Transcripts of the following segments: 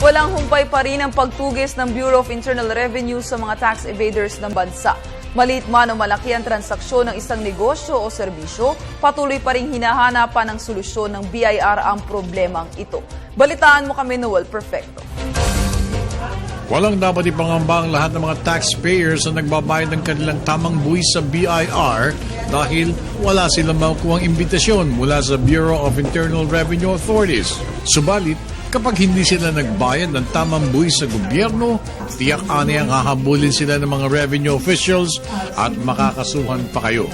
Walang humpay pa rin ang pagtugis ng Bureau of Internal Revenue sa mga tax evaders ng bansa. Maliit man o malaki ang transaksyon ng isang negosyo o serbisyo, patuloy pa rin hinahanapan ng solusyon ng BIR ang problemang ito. Balitaan mo kami, Noel Perfecto. Walang dapat ipangamba ang lahat ng mga taxpayers na nagbabayad ng kanilang tamang buwis sa BIR dahil wala silang makukuhang imbitasyon mula sa Bureau of Internal Revenue Authorities. Subalit, kapag hindi sila nagbayad ng tamang buwis sa gobyerno, tiyak aniyang hahabulin sila ng mga revenue officials at makakasuhan pa kayo.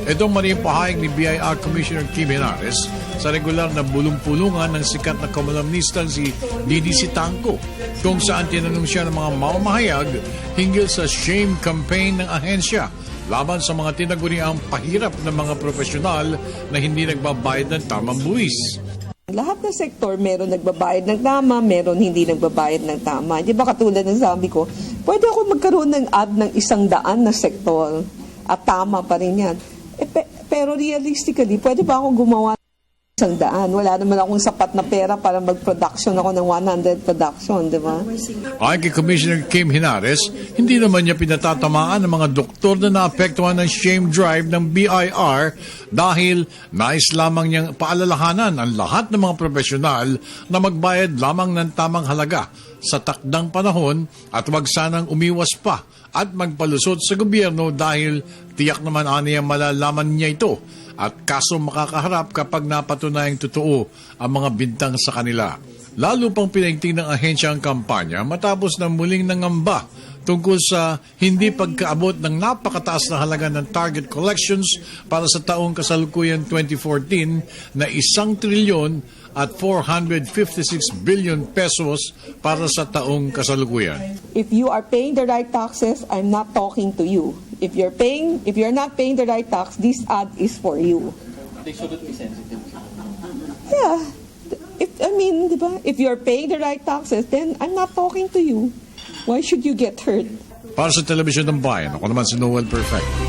Itong maling pahayag ni BIR Commissioner Kim Henares sa regular na bulong-pulungan ng sikat na komunistang si Didi Sitangco, kung saan tinanong siya ng mga mamahayag hinggil sa shame campaign ng ahensya laban sa mga tinaguriang pahirap ng mga profesional na hindi nagbabayad ng tamang buwis. Lahat ng sektor, meron nagbabayad ng tama, meron hindi nagbabayad ng tama. Di ba katulad ng sabi ko, pwede ako magkaroon ng ad ng 100 na sektor at tama pa rin yan. Pero realistically, pwede ba ako gumawa ng 100? Wala naman akong sapat na pera para mag-production ako ng 100 production, di ba? Ayon kay Commissioner Kim Henares, hindi naman niya pinatatamaan ng mga doktor na naapektuhan ng shame drive ng BIR dahil nais lamang niyang paalalahanan ang lahat ng mga profesional na magbayad lamang ng tamang halaga sa takdang panahon at wag sanang umiwas pa at magpalusot sa gobyerno dahil tiyak naman aniyang malalaman niya ito at kaso makakaharap kapag napatunayang totoo ang mga bintang sa kanila. Lalo pang pinaigting ng ahensya ang kampanya matapos na muling nangamba tungkol sa hindi pagkaabot ng napakataas na halaga ng target collections para sa taong kasalukuyan 2014 na 1 trilyon at 456 billion pesos para sa taong kasalukuyan. If you are paying the right taxes, I'm not talking to you. If you're not paying the right tax, this ad is for you. They shouldn't be sensitive. Yeah. Di ba? If you're paying the right taxes, then I'm not talking to you. Why should you get hurt? Para sa Telebisyon ng Bayan, ako naman si Noel Perfecto.